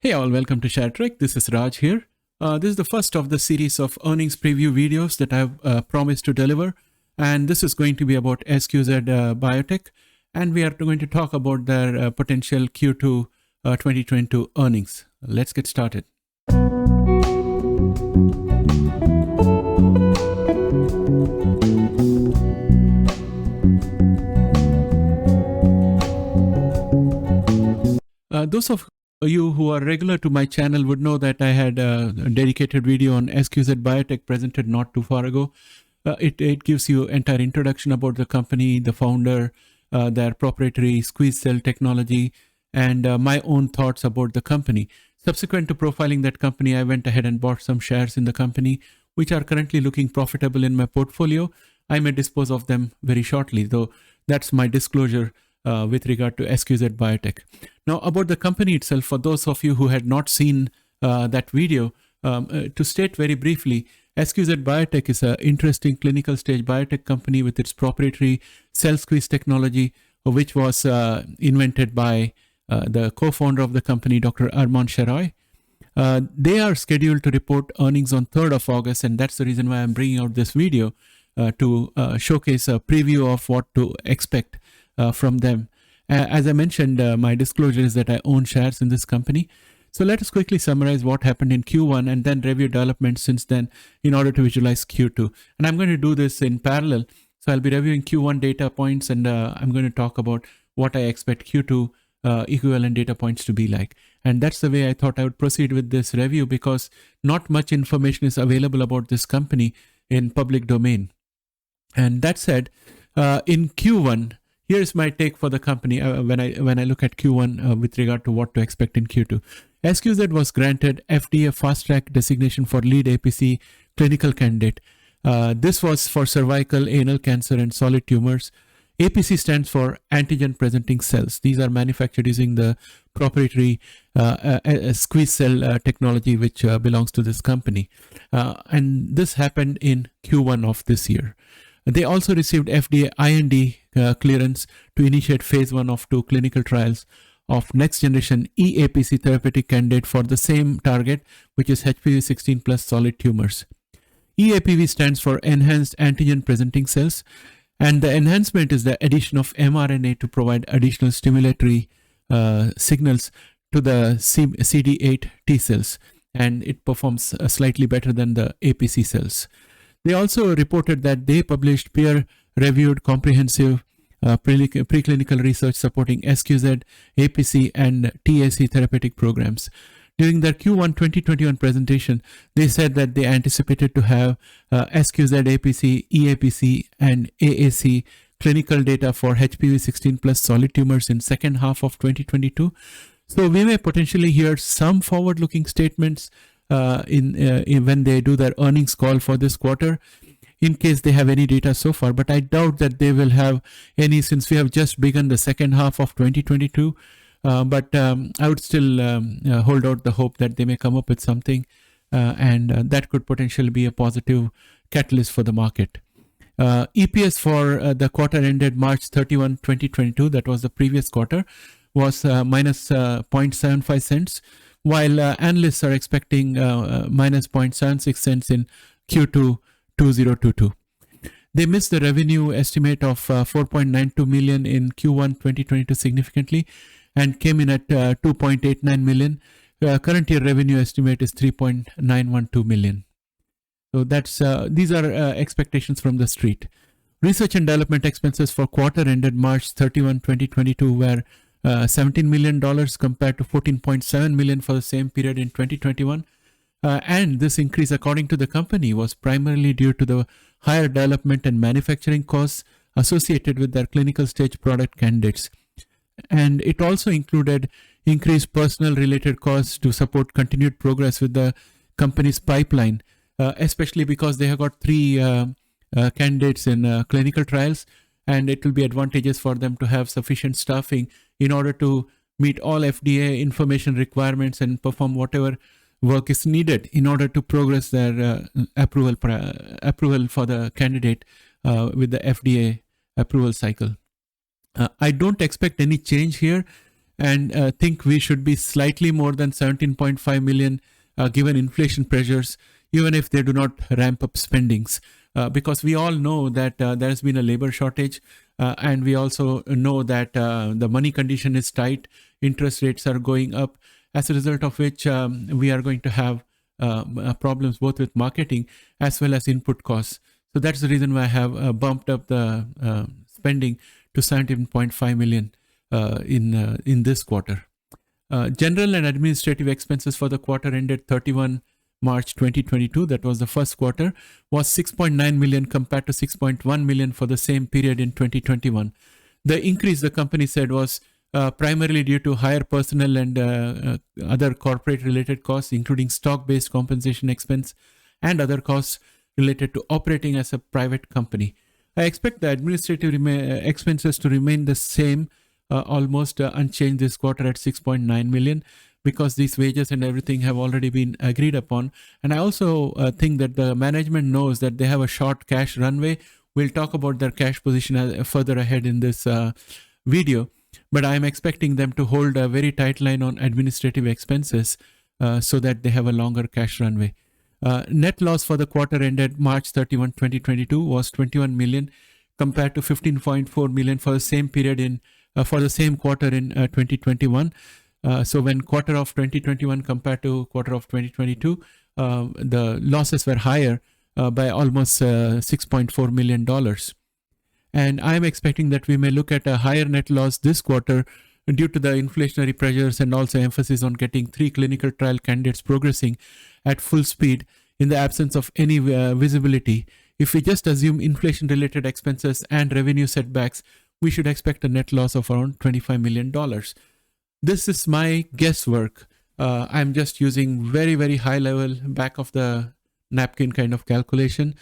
Hey all, welcome to ShareTreck. This is Raj here. This is the first of the series of earnings preview videos that I've promised to deliver. And this is going to be about SQZ Biotech. And we are going to talk about their potential Q2 2022 earnings. Let's get started. Those of you who are regular to my channel would know that I had a dedicated video on SQZ Biotech presented not too far ago. It gives you entire introduction about the company, the founder, their proprietary squeeze cell technology, and my own thoughts about the company. Subsequent to profiling that company, I went ahead and bought some shares in the company, which are currently looking profitable in my portfolio. I may dispose of them very shortly, though that's my disclosure with regard to SQZ Biotech. Now, about the company itself, for those of you who had not seen that video, to state very briefly, SQZ Biotech is an interesting clinical stage biotech company with its proprietary cell squeeze technology, which was invented by the co-founder of the company, Dr. Armand Sharoy. They are scheduled to report earnings on 3rd of August, and that's the reason why I'm bringing out this video to showcase a preview of what to expect from them. As I mentioned, my disclosure is that I own shares in this company. So let us quickly summarize what happened in Q1 and then review developments since then in order to visualize Q2. And I'm going to do this in parallel. So I'll be reviewing Q1 data points and I'm going to talk about what I expect Q2 equivalent data points to be like. And that's the way I thought I would proceed with this review because not much information is available about this company in public domain. And that said, in Q1, here's my take for the company when I look at Q1 with regard to what to expect in Q2. SQZ was granted FDA Fast Track designation for lead APC clinical candidate. This was for cervical, anal cancer, and solid tumors. APC stands for antigen presenting cells. These are manufactured using the proprietary squeeze cell technology which belongs to this company. And this happened in Q1 of this year. They also received FDA IND clearance to initiate phase 1 of 2 clinical trials of next generation eAPC therapeutic candidate for the same target, which is HPV-16 plus solid tumors. eAPV stands for enhanced antigen presenting cells, and the enhancement is the addition of mRNA to provide additional stimulatory signals to the CD8 T cells, and it performs slightly better than the APC cells. They also reported that they published peer-reviewed comprehensive preclinical research supporting SQZ, APC, and TAC therapeutic programs. During their Q1 2021 presentation, they said that they anticipated to have SQZ, APC, eAPC, and AAC clinical data for HPV-16 plus solid tumors in second half of 2022. So we may potentially hear some forward-looking statements when they do their earnings call for this quarter, in case they have any data so far, but I doubt that they will have any since we have just begun the second half of 2022. But I would still hold out the hope that they may come up with something and that could potentially be a positive catalyst for the market. EPS for the quarter ended March 31, 2022, that was the previous quarter, was minus 0.75 cents, while analysts are expecting minus 0.76 cents in Q2 2022. They missed the revenue estimate of 4.92 million in Q1 2022 significantly and came in at 2.89 million. Current year revenue estimate is 3.912 million. So that's these are expectations from the street. Research and development expenses for quarter ended March 31, 2022 were $17 million compared to $14.7 million for the same period in 2021. And this increase, according to the company, was primarily due to the higher development and manufacturing costs associated with their clinical stage product candidates. And it also included increased personnel related costs to support continued progress with the company's pipeline, especially because they have got 3 candidates in clinical trials, and it will be advantageous for them to have sufficient staffing in order to meet all FDA information requirements and perform whatever work is needed in order to progress their approval for the candidate with the FDA approval cycle. I don't expect any change here and think we should be slightly more than 17.5 million given inflation pressures, even if they do not ramp up spendings. Because we all know that there has been a labor shortage, and we also know that the money condition is tight, interest rates are going up, as a result of which we are going to have problems both with marketing as well as input costs. So that's the reason why I have bumped up the spending to 17.5 million in this quarter. General and administrative expenses for the quarter ended 31 March 2022, that was the first quarter, was 6.9 million compared to 6.1 million for the same period in 2021. The increase, the company said, was primarily due to higher personnel and other corporate related costs, including stock-based compensation expense and other costs related to operating as a private company. I expect the administrative expenses to remain the same, almost unchanged this quarter at 6.9 million, because these wages and everything have already been agreed upon. And I also think that the management knows that they have a short cash runway. We'll talk about their cash position further ahead in this video, but I'm expecting them to hold a very tight line on administrative expenses so that they have a longer cash runway. Net loss for the quarter ended March 31, 2022 was 21 million compared to 15.4 million for the same period for the same quarter in 2021. So when quarter of 2021 compared to quarter of 2022, the losses were higher by almost $6.4 million. And I'm expecting that we may look at a higher net loss this quarter due to the inflationary pressures and also emphasis on getting 3 clinical trial candidates progressing at full speed in the absence of any visibility. If we just assume inflation-related expenses and revenue setbacks, we should expect a net loss of around $25 million. This is my guesswork. I'm just using very, very high level back of the napkin kind of calculation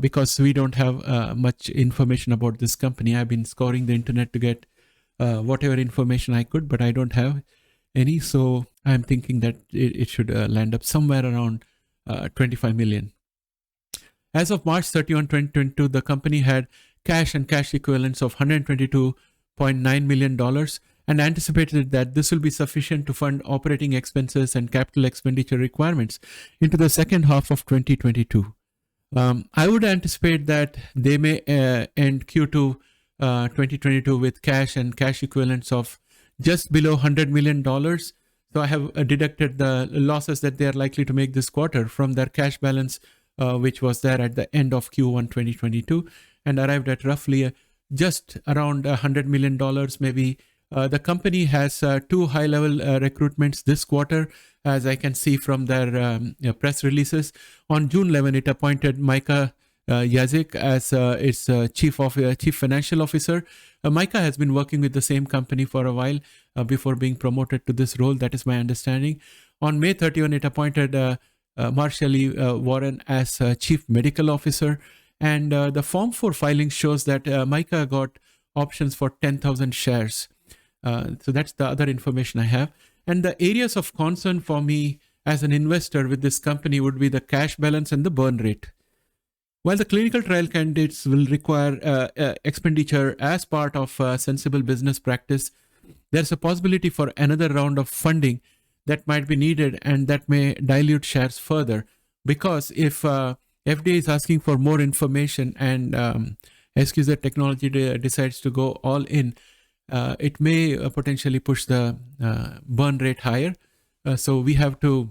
because we don't have much information about this company. I've been scouring the internet to get whatever information I could, but I don't have any. So I'm thinking that it should land up somewhere around 25 million. As of March 31, 2022, the company had cash and cash equivalents of $122.9 million and anticipated that this will be sufficient to fund operating expenses and capital expenditure requirements into the second half of 2022. I would anticipate that they may end Q2 2022 with cash and cash equivalents of just below $100 million. So I have deducted the losses that they are likely to make this quarter from their cash balance, which was there at the end of Q1 2022, and arrived at roughly just around $100 million maybe. The company has 2 high-level recruitments this quarter, as I can see from their press releases. On June 11, it appointed Micah Yazik as its chief financial officer. Micah has been working with the same company for a while before being promoted to this role. That is my understanding. On May 31, it appointed Marshall Warren as chief medical officer. And the Form 4 filing shows that Micah got options for 10,000 shares. So that's the other information I have. And the areas of concern for me as an investor with this company would be the cash balance and the burn rate. While the clinical trial candidates will require expenditure as part of sensible business practice, there's a possibility for another round of funding that might be needed and that may dilute shares further. Because if FDA is asking for more information and SQZ technology decides to go all in, it may potentially push the burn rate higher. So we have to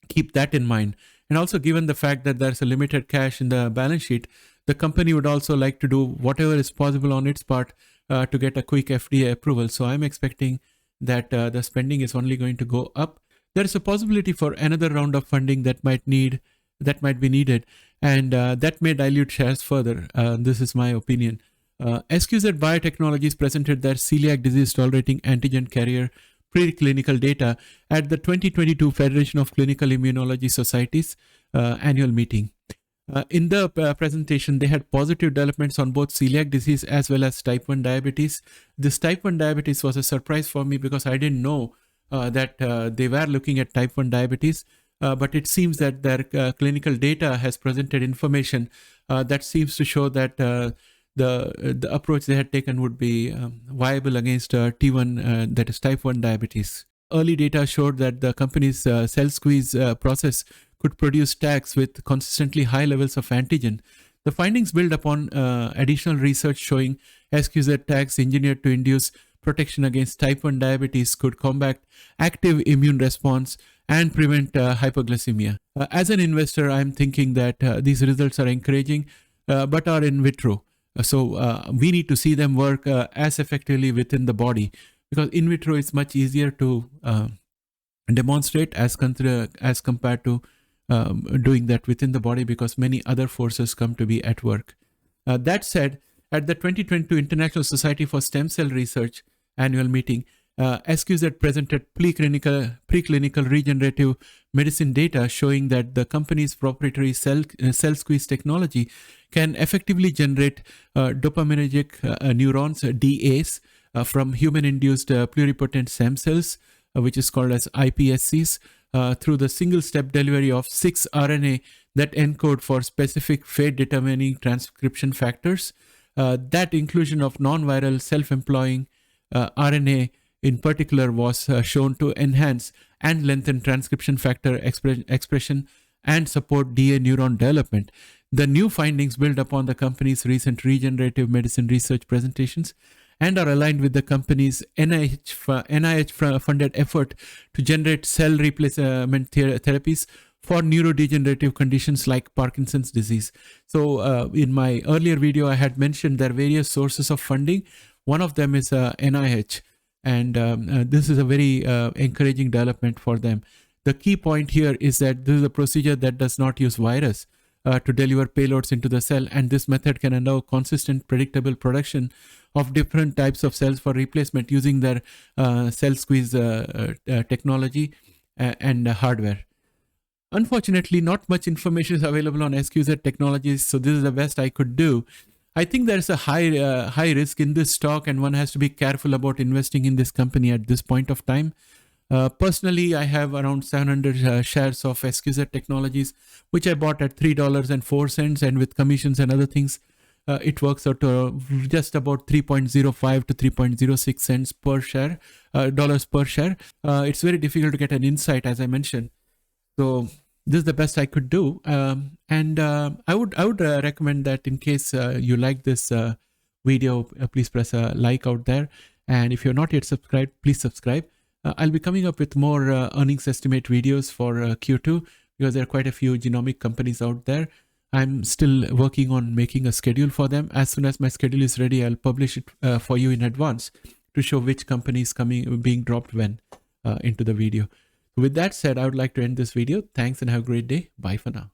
keep that in mind. And also, given the fact that there's a limited cash in the balance sheet, the company would also like to do whatever is possible on its part to get a quick FDA approval. So I'm expecting that the spending is only going to go up. There is a possibility for another round of funding that might be needed, and that may dilute shares further. This is my opinion. SQZ Biotechnologies presented their celiac disease tolerating antigen carrier preclinical data at the 2022 Federation of Clinical Immunology Societies annual meeting. In the presentation, they had positive developments on both celiac disease as well as type 1 diabetes. This type 1 diabetes was a surprise for me because I didn't know that they were looking at type 1 diabetes. But it seems that their clinical data has presented information that seems to show that the approach they had taken would be viable against T1, that is type 1 diabetes. Early data showed that the company's cell squeeze process could produce tags with consistently high levels of antigen. The findings build upon additional research showing SQZ tags engineered to induce protection against type 1 diabetes could combat active immune response and prevent hypoglycemia. As an investor, I'm thinking that these results are encouraging, but are in vitro. So we need to see them work as effectively within the body, because in vitro is much easier to demonstrate as compared to doing that within the body, because many other forces come to be at work. That said, at the 2022 International Society for Stem Cell Research annual meeting, SQZ presented preclinical regenerative medicine data showing that the company's proprietary cell squeeze technology can effectively generate dopaminergic neurons, DAs, from human-induced pluripotent stem cells, which is called as iPSCs, through the single-step delivery of 6 RNA that encode for specific fate-determining transcription factors. That inclusion of non-viral self-employing RNA in particular was shown to enhance and lengthen transcription factor expression and support DA neuron development. The new findings build upon the company's recent regenerative medicine research presentations and are aligned with the company's NIH-funded effort to generate cell replacement therapies for neurodegenerative conditions like Parkinson's disease. So in my earlier video, I had mentioned there are various sources of funding. One of them is NIH, and this is a very encouraging development for them. The key point here is that this is a procedure that does not use virus to deliver payloads into the cell, and this method can allow consistent, predictable production of different types of cells for replacement using their cell squeeze technology and hardware. Unfortunately, not much information is available on SQZ Technologies, so this is the best I could do. I think there's a high risk in this stock, and one has to be careful about investing in this company at this point of time. Personally, I have around 700 shares of SQZ Technologies, which I bought at $3.04, and with commissions and other things, it works out to just about 3.05 to 3.06 cents per share, dollars per share. It's very difficult to get an insight, as I mentioned. So this is the best I could do, and I would recommend that in case you like this video, please press a like out there, and if you're not yet subscribed, please subscribe. I'll be coming up with more earnings estimate videos for Q2, because there are quite a few genomic companies out there. I'm still working on making a schedule for them. As soon as my schedule is ready, I'll publish it for you in advance to show which company is being dropped when into the video. With that said, I would like to end this video. Thanks and have a great day. Bye for now.